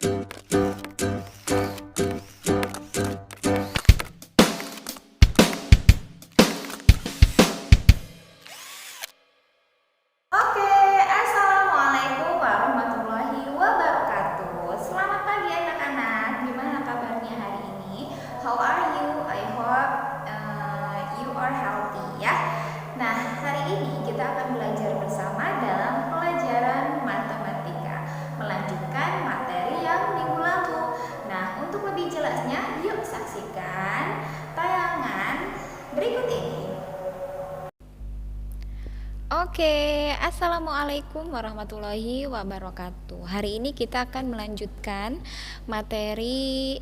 Oke, Assalamualaikum warahmatullahi wabarakatuh. Selamat pagi anak-anak. Gimana kabarnya hari ini? How are you? I hope you are healthy ya. Nah, hari ini kita akan belajar bersama dalam pelajaran matematika, melanjutkan materi yang minggu lalu. Nah, untuk lebih jelasnya, yuk saksikan tayangan berikut ini. Oke, Assalamualaikum warahmatullahi wabarakatuh. Hari ini kita akan melanjutkan materi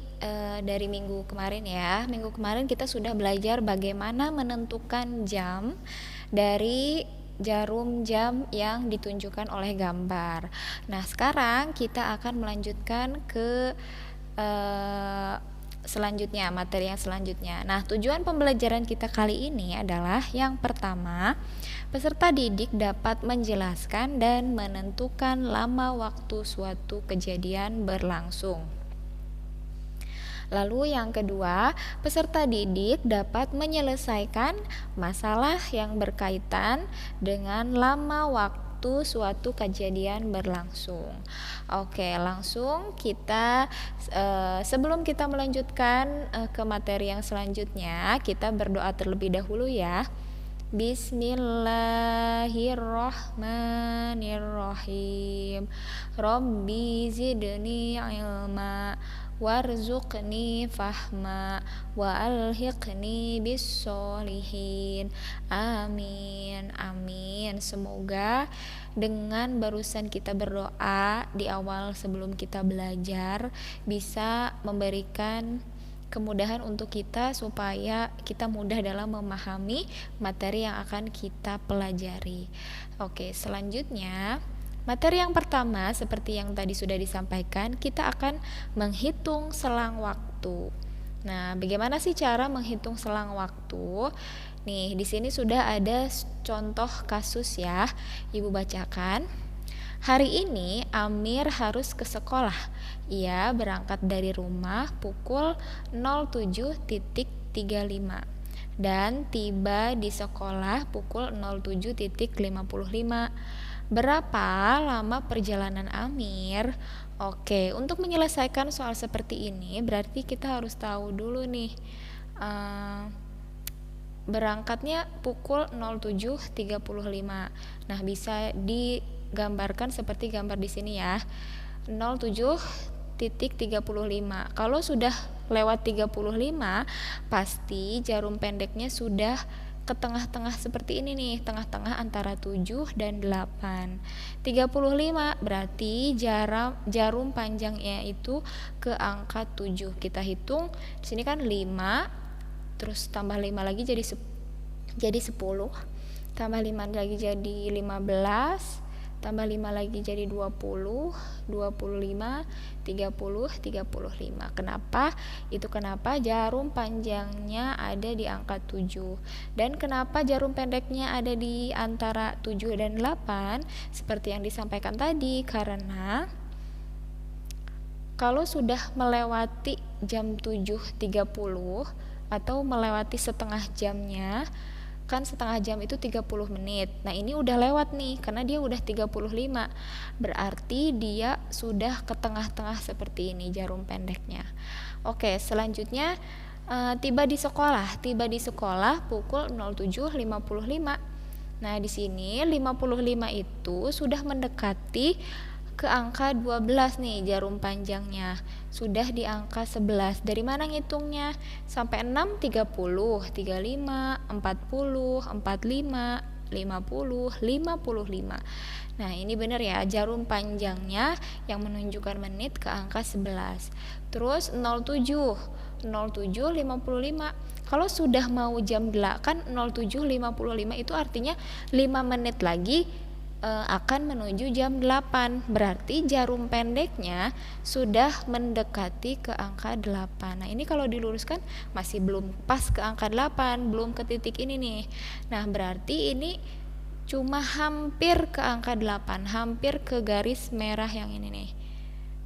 dari minggu kemarin ya. Minggu kemarin kita sudah belajar bagaimana menentukan jam dari jarum jam yang ditunjukkan oleh gambar. Nah, sekarang kita akan melanjutkan ke selanjutnya, materi yang selanjutnya. Nah, tujuan pembelajaran kita kali ini adalah yang pertama, peserta didik dapat menjelaskan dan menentukan lama waktu suatu kejadian berlangsung. Lalu yang kedua, peserta didik dapat menyelesaikan masalah yang berkaitan dengan lama waktu suatu kejadian berlangsung. Oke, langsung kita sebelum kita melanjutkan ke materi yang selanjutnya, kita berdoa terlebih dahulu ya. Bismillahirrahmanirrahim. Rabbi zidni ilma warzuqni fahma wa alhiqni bissolihin. Amin, amin. Semoga dengan barusan kita berdoa di awal sebelum kita belajar bisa memberikan kemudahan untuk kita supaya kita mudah dalam memahami materi yang akan kita pelajari. Oke, selanjutnya materi yang pertama, seperti yang tadi sudah disampaikan, kita akan menghitung selang waktu. Nah, bagaimana sih cara menghitung selang waktu? Nih, di sini sudah ada contoh kasus ya. Ibu bacakan. Hari ini Amir harus ke sekolah. Ia berangkat dari rumah pukul 07.35 dan tiba di sekolah pukul 07.55. Berapa lama perjalanan Amir? Oke, untuk menyelesaikan soal seperti ini berarti kita harus tahu dulu nih berangkatnya pukul 07.35. Nah, bisa digambarkan seperti gambar di sini ya. 07.35. Kalau sudah lewat 35, pasti jarum pendeknya sudah ke tengah-tengah seperti ini nih, tengah-tengah antara 7 dan 8. 35 berarti jarum panjangnya itu ke angka 7. Kita hitung di sini kan 5, terus tambah 5 lagi jadi 10, tambah 5 lagi jadi 15, tambah 5 lagi jadi 20, 25, 30, 35. Kenapa? Itu kenapa jarum panjangnya ada di angka 7. Dan kenapa jarum pendeknya ada di antara 7 dan 8? Seperti yang disampaikan tadi, karena kalau sudah melewati jam 7.30 atau melewati setengah jamnya, kan setengah jam itu 30 menit. Nah, ini udah lewat nih karena dia udah 35. Berarti dia sudah ke tengah-tengah seperti ini jarum pendeknya. Oke, selanjutnya tiba di sekolah. Tiba di sekolah pukul 07.55. Nah, di sini 55 itu sudah mendekati ke angka 12 nih jarum panjangnya. Sudah di angka 11. Dari mana ngitungnya? Sampai 6, 30, 35, 40, 45, 50, 55. Nah, ini benar ya, jarum panjangnya yang menunjukkan menit ke angka 11. Terus 07, 07.55. Kalau sudah mau jam 8, kan 07.55 itu artinya 5 menit lagi akan menuju jam 8. Berarti jarum pendeknya sudah mendekati ke angka 8. Nah, ini kalau diluruskan masih belum pas ke angka 8, belum ke titik ini nih. Nah, berarti ini cuma hampir ke angka 8, hampir ke garis merah yang ini nih.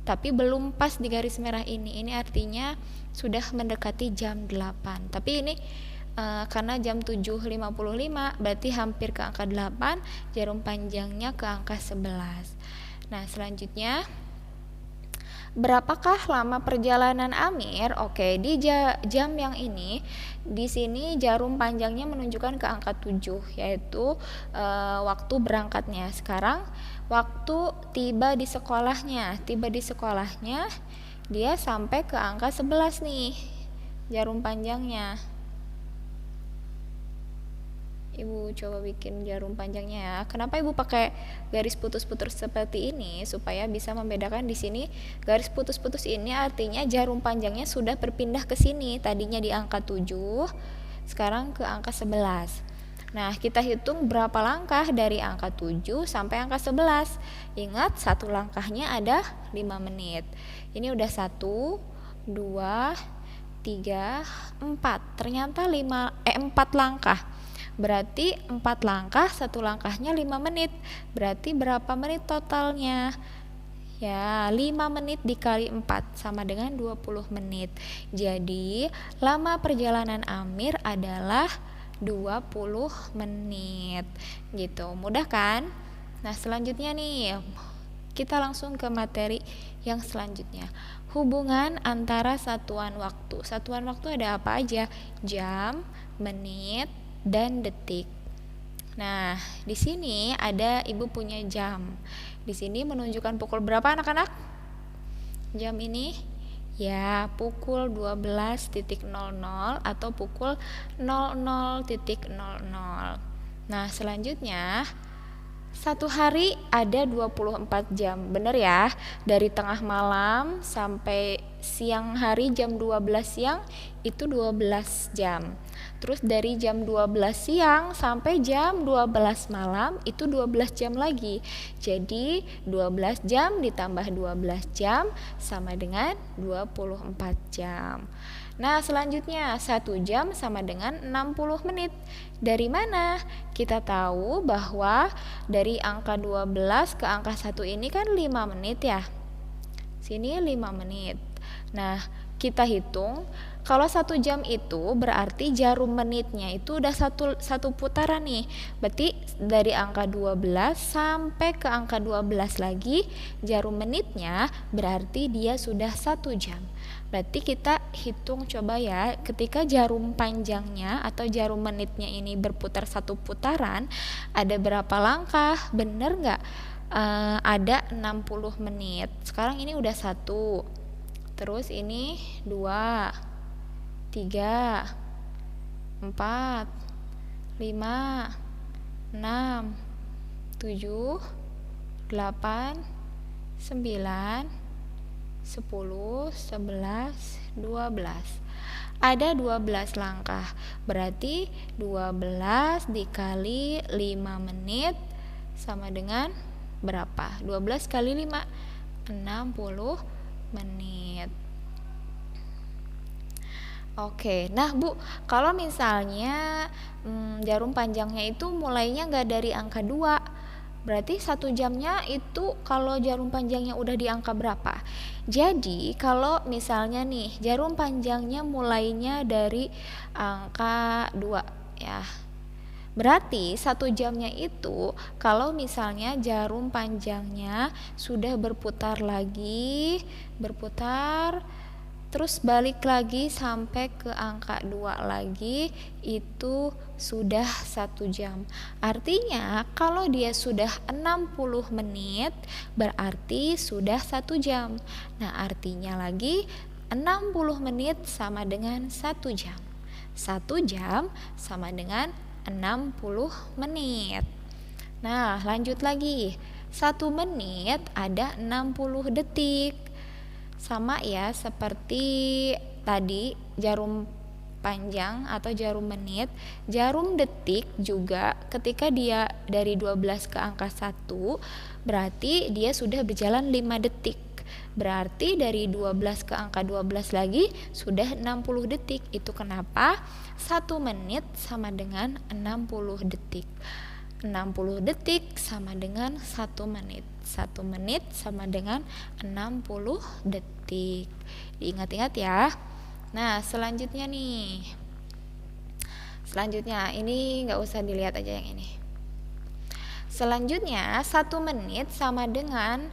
tapi belum pas di garis merah ini. Ini artinya sudah mendekati jam 8. Tapi ini karena jam 7.55 berarti hampir ke angka 8, jarum panjangnya ke angka 11. Nah, selanjutnya berapakah lama perjalanan Amir? Oke, di jam yang ini di sini jarum panjangnya menunjukkan ke angka 7, yaitu waktu berangkatnya. Sekarang waktu tiba di sekolahnya. Tiba di sekolahnya dia sampai ke angka 11 nih jarum panjangnya. Ibu coba bikin jarum panjangnya ya. Kenapa Ibu pakai garis putus-putus seperti ini? Supaya bisa membedakan di sini garis putus-putus ini artinya jarum panjangnya sudah berpindah ke sini. Tadinya di angka 7, sekarang ke angka 11. Nah, kita hitung berapa langkah dari angka 7 sampai angka 11. Ingat, satu langkahnya ada 5 menit. Ini udah 1, 2, 3, 4. Ternyata 4 langkah. Berarti 4 langkah, satu langkahnya 5 menit. Berarti berapa menit totalnya? Ya, 5 menit dikali 4 sama dengan 20 menit. Jadi, lama perjalanan Amir adalah 20 menit. Gitu, mudah kan? Nah, selanjutnya nih, kita langsung ke materi yang selanjutnya. Hubungan antara satuan waktu. Satuan waktu ada apa aja? Jam, menit, dan detik. Nah, di sini ada Ibu punya jam. Di sini menunjukkan pukul berapa anak-anak? Jam ini ya pukul 12.00 atau pukul 00.00. Nah, selanjutnya satu hari ada 24 jam. Bener ya? Dari tengah malam sampai siang hari jam 12 siang itu 12 jam. Terus dari jam 12 siang sampai jam 12 malam itu 12 jam lagi. Jadi 12 jam ditambah 12 jam sama dengan 24 jam. Nah, selanjutnya 1 jam sama dengan 60 menit. Dari mana? Kita tahu bahwa dari angka 12 ke angka 1 ini kan 5 menit ya. Sini 5 menit. Nah, kita hitung kalau 1 jam itu berarti jarum menitnya itu udah satu putaran nih. Berarti dari angka 12 sampai ke angka 12 lagi jarum menitnya berarti dia sudah 1 jam. Berarti kita hitung coba ya, ketika jarum panjangnya atau jarum menitnya ini berputar 1 putaran, ada berapa langkah? Bener nggak? Ada 60 menit. Sekarang ini udah 1. Terus ini 2, 3, 4, 5, 6, 7, 8, 9, 10, 11, 12. Ada 12 langkah. Berarti 12 dikali 5 menit sama dengan berapa? 12 kali 5, 60 menit. Oke, nah Bu, kalau misalnya jarum panjangnya itu mulainya nggak dari angka 2, berarti 1 jamnya itu kalau jarum panjangnya udah di angka berapa? Jadi kalau misalnya nih jarum panjangnya mulainya dari angka 2 ya, berarti 1 jamnya itu kalau misalnya jarum panjangnya sudah berputar lagi, terus balik lagi sampai ke angka 2 lagi, itu sudah 1 jam. Artinya kalau dia sudah 60 menit berarti sudah 1 jam. Nah, artinya lagi 60 menit sama dengan 1 jam. 1 jam sama dengan 60 menit. Nah, lanjut lagi. 1 menit ada 60 detik. Sama ya seperti tadi jarum panjang atau jarum menit. Jarum detik juga ketika dia dari 12 ke angka 1 berarti dia sudah berjalan 5 detik. Berarti dari 12 ke angka 12 lagi sudah 60 detik. Itu kenapa 1 menit sama dengan 60 detik. 60 detik sama dengan 1 menit. 1 menit sama dengan 60 detik. Diingat-ingat ya. Nah, selanjutnya nih. Selanjutnya, ini nggak usah dilihat aja yang ini. Selanjutnya, 1 menit sama dengan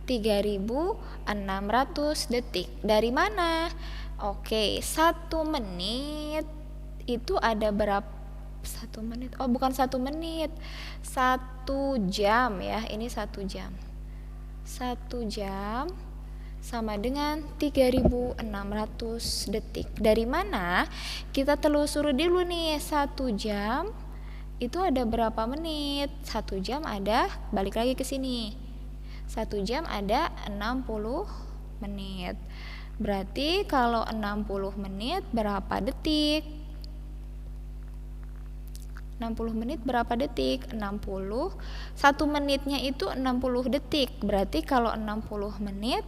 3600 detik. Dari mana? Oke, 1 menit itu ada berapa? 1 menit, oh bukan 1 menit, 1 jam ya, ini 1 jam. 1 jam sama dengan 3600 detik. Dari mana? Kita telusuri dulu nih, 1 jam itu ada berapa menit? 1 jam ada, balik lagi ke sini, 1 jam ada 60 menit. Berarti kalau 60 menit berapa detik? 60 menit berapa detik? 60. 1 menitnya itu 60 detik. Berarti kalau 60 menit,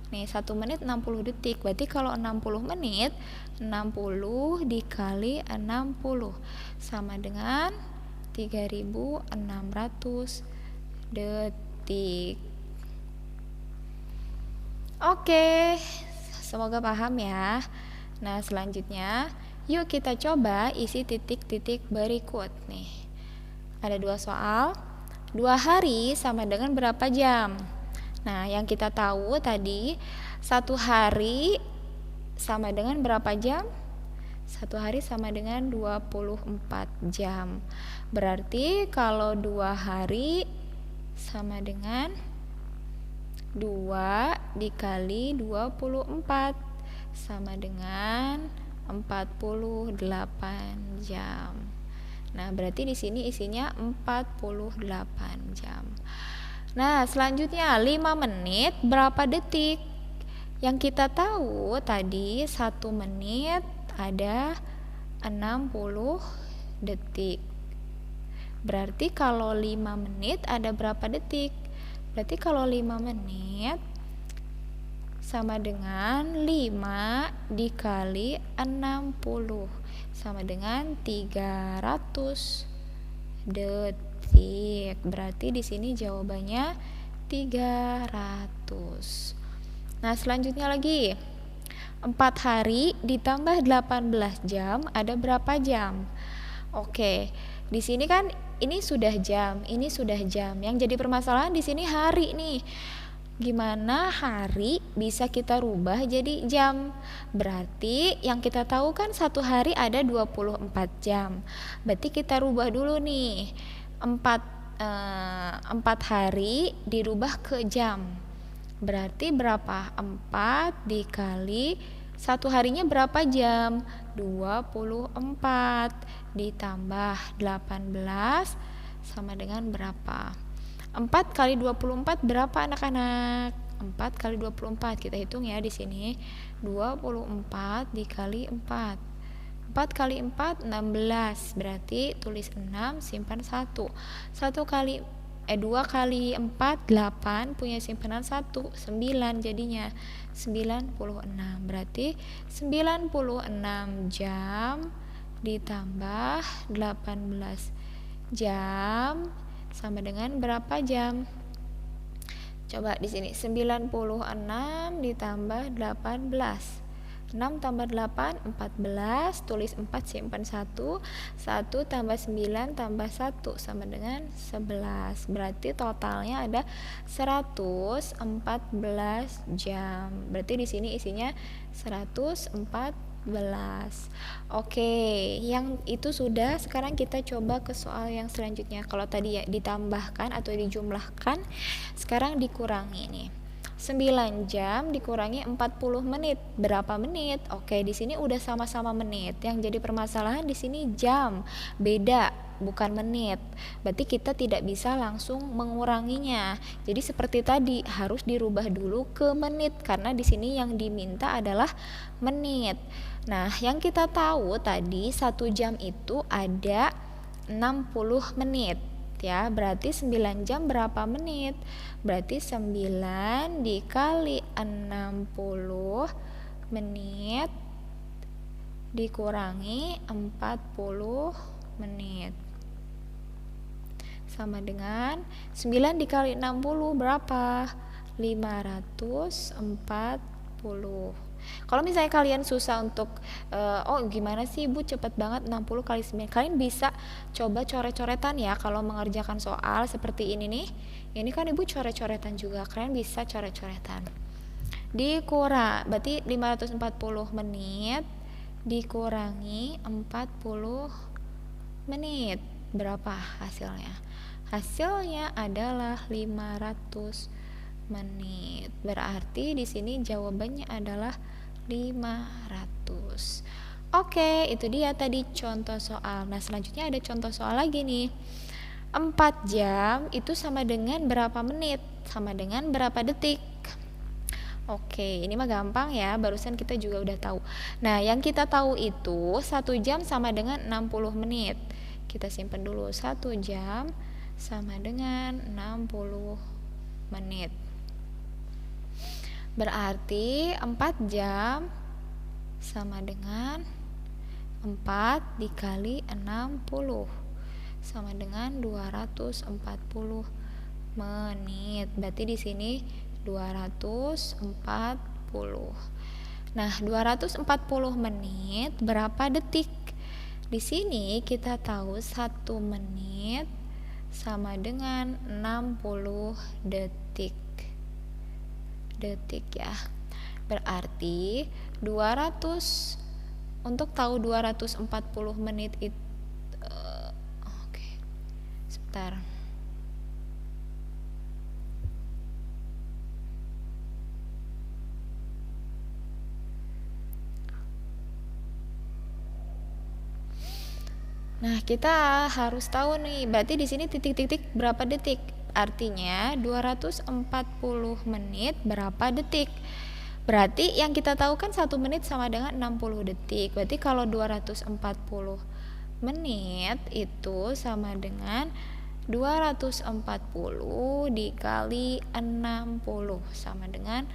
nih 1 menit 60 detik. Berarti kalau 60 menit, 60 dikali 60 sama dengan 3600 detik. Oke, semoga paham ya. Nah, selanjutnya yuk kita coba isi titik-titik berikut nih. Ada 2 soal. 2 hari sama dengan berapa jam? Nah, yang kita tahu tadi 1 hari sama dengan berapa jam? 1 hari sama dengan 24 jam. Berarti kalau 2 hari sama dengan 2 dikali 24 sama dengan 48 jam. Nah, berarti di sini isinya 48 jam. Nah, selanjutnya 5 menit berapa detik? Yang kita tahu tadi 1 menit ada 60 detik. Berarti kalau 5 menit ada berapa detik? Berarti kalau 5 menit sama dengan 5 dikali 60 sama dengan 300 detik. Berarti di sini jawabannya 300. Nah, selanjutnya lagi. 4 hari ditambah 18 jam ada berapa jam? Oke, di sini kan ini sudah jam, ini sudah jam. Yang jadi permasalahan di sini hari nih. Gimana hari bisa kita rubah jadi jam? Berarti yang kita tahu kan 1 hari ada 24 jam. Berarti kita rubah dulu nih. 4 hari dirubah ke jam. Berarti berapa? 4 dikali 1 harinya berapa jam? 24 ditambah 18 sama dengan berapa? 4 kali 24 berapa anak-anak? 4 kali 24 kita hitung ya di sini. 24 dikali 4. 4 kali 4 16. Berarti tulis 6 simpan 1. 2 kali 4 8, punya simpanan 1 9 jadinya 96. Berarti 96 jam ditambah 18 jam sama dengan berapa jam? Coba di sini 96 ditambah 18. 6 tambah 8 14, tulis 4 simpan 1. 1 tambah 9 tambah 1 sama dengan 11. Berarti totalnya ada 114 jam. Berarti di sini isinya 114. Oke, yang itu sudah. Sekarang kita coba ke soal yang selanjutnya. Kalau tadi ya ditambahkan atau dijumlahkan, sekarang dikurangi nih. 9 jam dikurangi 40 menit. Berapa menit? Oke, di sini udah sama-sama menit. Yang jadi permasalahan di sini jam. Beda, bukan menit. Berarti kita tidak bisa langsung menguranginya. Jadi seperti tadi harus dirubah dulu ke menit karena di sini yang diminta adalah menit. Nah, yang kita tahu tadi 1 jam itu ada 60 menit. Ya, berarti 9 jam berapa menit? Berarti 9 dikali 60 menit dikurangi 40 menit. sama dengan 9 dikali 60 berapa? 540. Kalau misalnya kalian susah untuk oh gimana sih Ibu cepet banget 60 kali 9, kalian bisa coba coret-coretan ya kalau mengerjakan soal seperti ini nih. Ini kan Ibu coret-coretan juga, kalian bisa coret-coretan. Berarti 540 menit dikurangi 40 menit. Berapa hasilnya? Hasilnya adalah 500 menit. Berarti di sini jawabannya adalah 500. Oke, itu dia tadi contoh soal. Nah, selanjutnya ada contoh soal lagi nih. 4 jam itu sama dengan berapa menit? Sama dengan berapa detik? Oke, ini mah gampang ya, barusan kita juga udah tahu. Nah, yang kita tahu itu 1 jam sama dengan 60 menit. Kita simpan dulu, 1 jam sama dengan 60 menit. Berarti 4 jam sama dengan 4 dikali 60 sama dengan 240 menit. Berarti di sini 240. Nah, 240 menit berapa detik? Di sini kita tahu 1 menit sama dengan 60 detik. Ya. Berarti 200 untuk tahu 240 menit itu sebentar. Nah, kita harus tahu nih, berarti di sini titik-titik berapa detik? Artinya 240 menit berapa detik? Berarti yang kita tahu kan 1 menit sama dengan 60 detik. Berarti kalau 240 menit itu sama dengan 240 dikali 60 sama dengan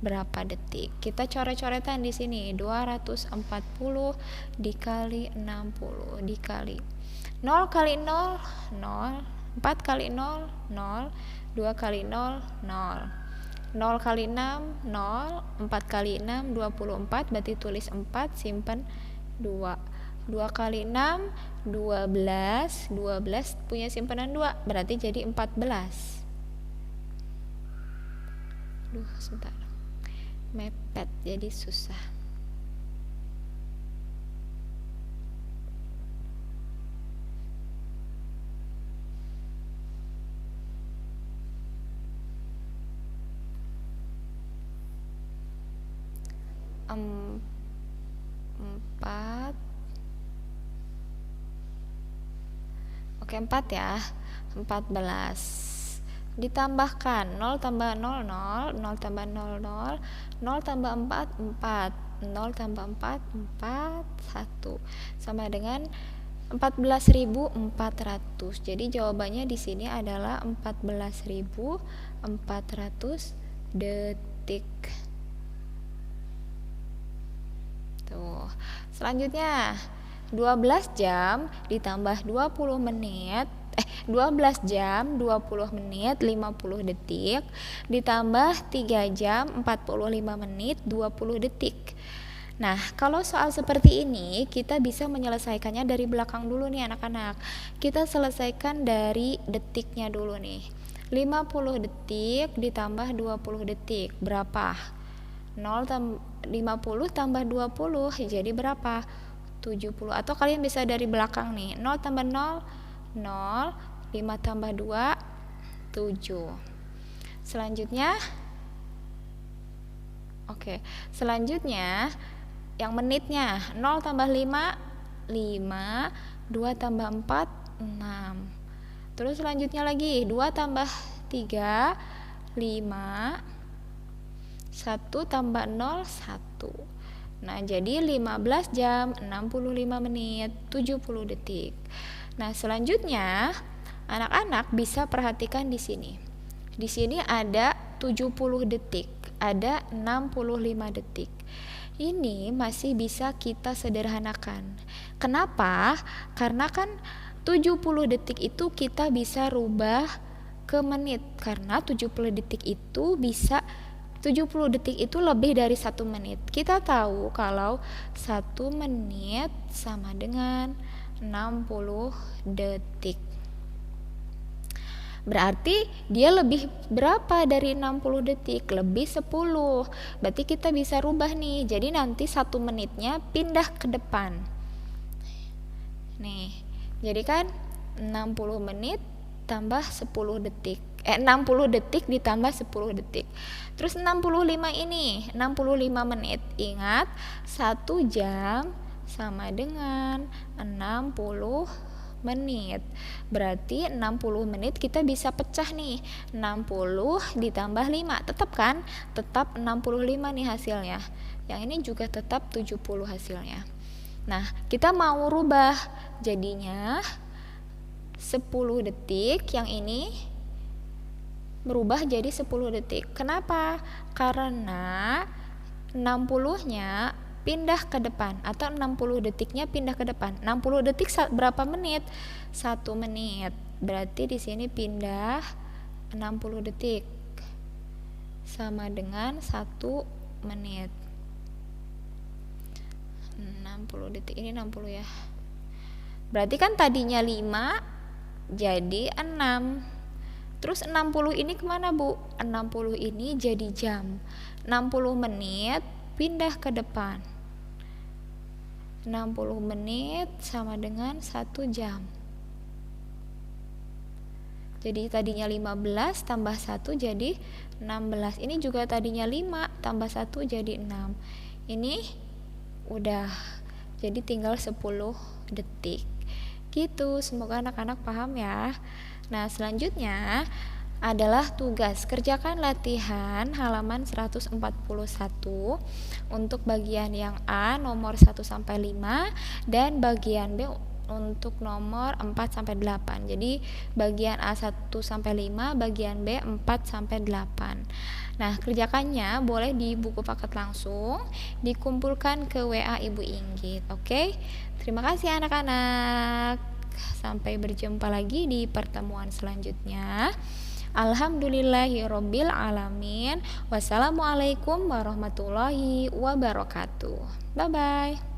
berapa detik? Kita coret-coretan di sini. 240 dikali 60 dikali 0 kali 0 0, 4 kali 0 0, 2 kali 0 0, 0 kali 6 0, 4 kali 6 24, berarti tulis 4, simpan 2. 2 kali 6 12, 12 punya simpanan 2, berarti jadi 14. Sebentar, mepet jadi susah. Oke, 4 ya. 14 ditambahkan 0 tambah 0 0, 0 tambah 0 0, 0 tambah 4 4, 0 tambah 4 4, 1 sama dengan 14.400. Jadi jawabannya di sini adalah 14.400 detik. Tuh. Selanjutnya 12 jam ditambah 20 menit 12 jam 20 menit 50 detik ditambah 3 jam 45 menit 20 detik. Nah, kalau soal seperti ini kita bisa menyelesaikannya dari belakang dulu nih anak-anak. Kita selesaikan dari detiknya dulu nih. 50 detik ditambah 20 detik berapa? 50 tambah 20 jadi berapa? 70. Atau kalian bisa dari belakang nih, 0 tambah 0 0, 5 tambah 2 7. Selanjutnya selanjutnya yang menitnya 0 tambah 5 5, 2 tambah 4 6. Terus selanjutnya lagi 2 tambah 3 5, 1 tambah 0 1. Nah, jadi 15 jam 65 menit 70 detik. Nah, selanjutnya anak-anak bisa perhatikan di sini. Di sini ada 70 detik, ada 65 detik. Ini masih bisa kita sederhanakan. Kenapa? Karena kan 70 detik itu kita bisa rubah ke menit, karena 70 detik itu bisa 70 detik itu lebih dari 1 menit. Kita tahu kalau 1 menit sama dengan 60 detik. Berarti dia lebih berapa dari 60 detik? Lebih 10. Berarti kita bisa rubah nih. Jadi nanti 1 menitnya pindah ke depan. Nih, jadi kan 60 menit tambah 10 detik. 60 detik ditambah 10 detik. Terus 65 ini, 65 menit. Ingat, 1 jam sama dengan 60 menit. Berarti 60 menit kita bisa pecah nih. 60 ditambah 5, tetap kan? Tetap 65 nih hasilnya. Yang ini juga tetap 70 hasilnya. Nah, kita mau rubah jadinya 10 detik, yang ini berubah jadi 10 detik. Kenapa? Karena 60-nya pindah ke depan, atau 60 detiknya pindah ke depan. 60 detik berapa menit? 1 menit. Berarti di sini pindah 60 detik sama dengan 1 menit. 60 detik ini 60 ya. Berarti kan tadinya 5 jadi 6. Terus 60 ini kemana, Bu? 60 ini jadi jam. 60 menit pindah ke depan. 60 menit sama dengan 1 jam. Jadi tadinya 15 tambah 1 jadi 16. Ini juga tadinya 5 tambah 1 jadi 6. Ini udah, jadi tinggal 10 detik. Gitu, semoga anak-anak paham ya. Nah, selanjutnya adalah tugas. Kerjakan latihan halaman 141 untuk bagian yang A nomor 1 sampai 5 dan bagian B untuk nomor 4 sampai 8. Jadi bagian A 1 sampai 5, bagian B 4 sampai 8. Nah, kerjakannya boleh di buku paket langsung, dikumpulkan ke WA Ibu Inggit. Oke? Terima kasih anak-anak. Sampai berjumpa lagi di pertemuan selanjutnya. Alhamdulillahirabbil alamin. Wassalamualaikum warahmatullahi wabarakatuh. Bye bye.